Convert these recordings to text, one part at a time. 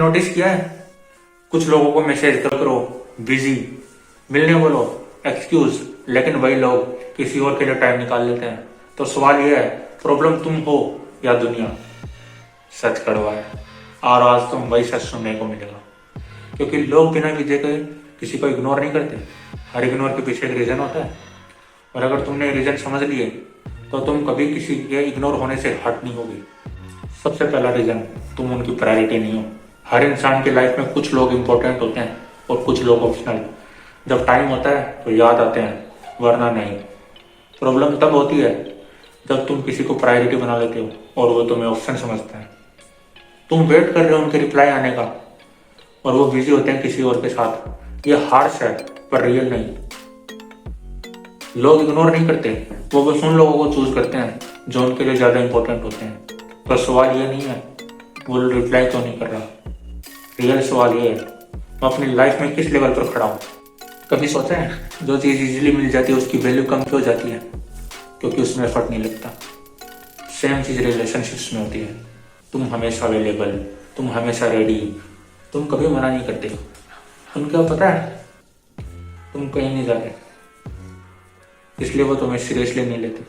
Notice किया है, कुछ लोगों को मैसेज करो बिजी, मिलने बोलो एक्सक्यूज, लेकिन वही लोग किसी और के लिए टाइम निकाल लेते हैं। तो सवाल यह है, प्रॉब्लम तुम हो या दुनिया? सच कड़वा है और आज तुम वही सच सुनने को मिलेगा, क्योंकि लोग बिना वजह के किसी को इग्नोर नहीं करते। हर इग्नोर के पीछे एक रीजन होता है, और अगर तुमने रीजन समझ लिए तो तुम कभी किसी के इग्नोर होने से हट नहीं होगी। सबसे पहला रीजन, तुम उनकी प्रायोरिटी नहीं हो। हर इंसान की लाइफ में कुछ लोग इंपॉर्टेंट होते हैं और कुछ लोग ऑप्शनल। जब टाइम होता है तो याद आते हैं, वरना नहीं। प्रॉब्लम तब होती है जब तुम किसी को प्रायोरिटी बना लेते हो और वो तुम्हें ऑप्शन समझता है। तुम वेट कर रहे हो उनके रिप्लाई आने का और वो बिजी होते हैं किसी और के साथ। ये हार्श है पर रियल नहीं। लोग इग्नोर नहीं करते, वो बस उन लोगों को चूज करते हैं जो उनके लिए ज्यादा इंपॉर्टेंट होते हैं। तो सवाल ये नहीं है वो रिप्लाई क्यों नहीं कर रहा, रियल सवाल ये है मैं अपनी लाइफ में किस लेवल पर खड़ा हूँ। कभी सोचा है जो चीज इजीली मिल जाती है उसकी वैल्यू कम क्यों जाती है? क्योंकि उसमें एफर्ट नहीं लगता। सेम चीज रिलेशनशिप्स में होती है। तुम हमेशा अवेलेबल, तुम हमेशा रेडी, तुम कभी मना नहीं करते। उनको पता है तुम कहीं नहीं जाते, इसलिए वो तुम्हें सीरियसली नहीं लेते।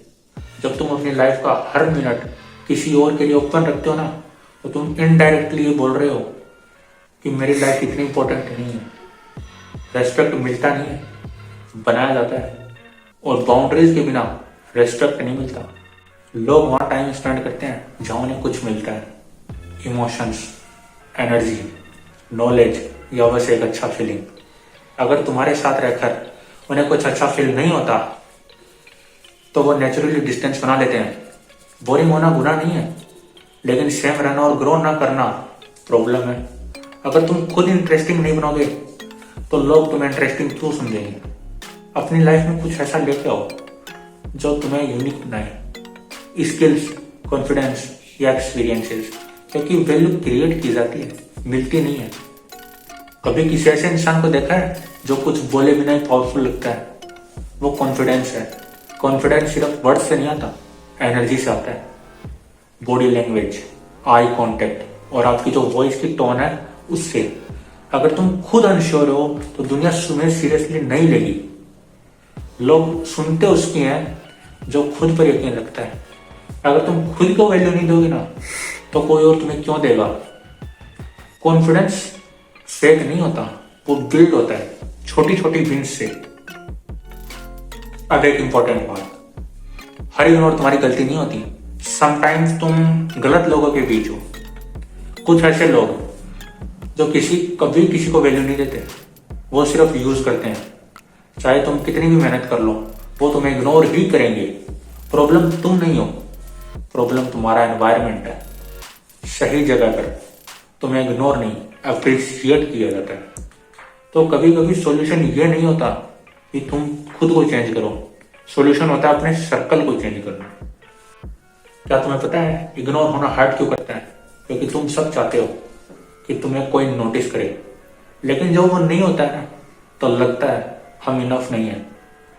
जब तुम अपनी लाइफ का हर मिनट किसी और के लिए ओपन रखते हो ना, तो तुम इनडायरेक्टली ये बोल रहे हो कि मेरी लाइफ इतनी इंपॉर्टेंट नहीं है। रेस्पेक्ट मिलता नहीं है, बनाया जाता है, और बाउंड्रीज के बिना रेस्पेक्ट नहीं मिलता। लोग वहाँ टाइम स्पेंड करते हैं जहाँ उन्हें कुछ मिलता है, इमोशंस, एनर्जी, नॉलेज या बस एक अच्छा फीलिंग। अगर तुम्हारे साथ रहकर उन्हें कुछ अच्छा फील नहीं होता तो वो नेचुरली डिस्टेंस बना लेते हैं। बोरिंग होना गुनाह नहीं है, लेकिन सेम रहना और ग्रो ना करना प्रॉब्लम है। अगर तुम खुद इंटरेस्टिंग नहीं बनोगे तो लोग तुम्हें इंटरेस्टिंग क्यों समझेंगे? अपनी लाइफ में कुछ ऐसा लेके आओ जो तुम्हें यूनिक बनाए, स्किल्स, कॉन्फिडेंस या एक्सपीरियंसेस, क्योंकि वैल्यू क्रिएट की जाती है, मिलती नहीं है। कभी किसी ऐसे इंसान को देखा है जो कुछ बोले बिना ही पावरफुल लगता है? वो कॉन्फिडेंस है। कॉन्फिडेंस सिर्फ वर्ड से नहीं आता, एनर्जी से आता है। बॉडी लैंग्वेज, आई कांटेक्ट और आपकी जो वॉइस की टोन है उससे। अगर तुम खुद अनश्योर हो तो दुनिया तुम्हें सीरियसली नहीं लेगी। लोग सुनते उसकी हैं जो खुद पर यकीन रखता है। अगर तुम खुद को वैल्यू नहीं दोगे ना, तो कोई और तुम्हें क्यों देगा? कॉन्फिडेंस फेक नहीं होता, वो बिल्ड होता है छोटी छोटी विंस से। अब एक इंपॉर्टेंट बात, हर इग्नोर तुम्हारी गलती नहीं होती। समटाइम्स तुम गलत लोगों के बीच हो। कुछ ऐसे लोग जो कभी किसी को वैल्यू नहीं देते, वो सिर्फ यूज करते हैं। चाहे तुम कितनी भी मेहनत कर लो, वो तुम्हें इग्नोर ही करेंगे। प्रॉब्लम तुम नहीं हो, प्रॉब्लम तुम्हारा एनवायरनमेंट है। सही जगह पर तुम्हें इग्नोर नहीं, अप्रिशिएट किया जाता है। तो कभी कभी सॉल्यूशन ये नहीं होता कि तुम खुद को चेंज करो, सॉल्यूशन होता है अपने सर्कल को चेंज करना। क्या तुम्हें पता है इग्नोर होना हर्ट क्यों करता है? क्योंकि तुम सब चाहते हो कि तुम्हें कोई नोटिस करे, लेकिन जब वो नहीं होता है तो लगता है हम इनफ नहीं है।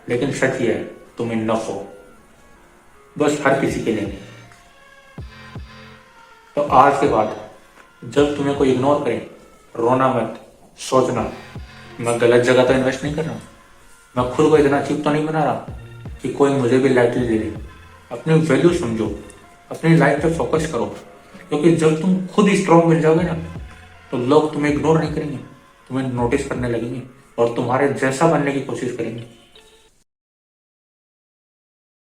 लेकिन सच ये है तुम इनफ हो, बस हर किसी के लिए नहीं। तो आज के बाद जब तुम्हें कोई इग्नोर करे, रोना मत, सोचना मैं गलत जगह तो इन्वेस्ट नहीं कर रहा हूँ, मैं खुद को इतना चीप तो नहीं बना रहा कि कोई मुझे भी लाइटली ले ले। अपनी वैल्यू समझो, अपनी लाइफ पे फोकस करो, क्योंकि जब तुम खुद स्ट्रॉन्ग मिल जाओगे ना, तो लोग तुम्हें इग्नोर नहीं करेंगे, तुम्हें नोटिस करने लगेंगे और तुम्हारे जैसा बनने की कोशिश करेंगे।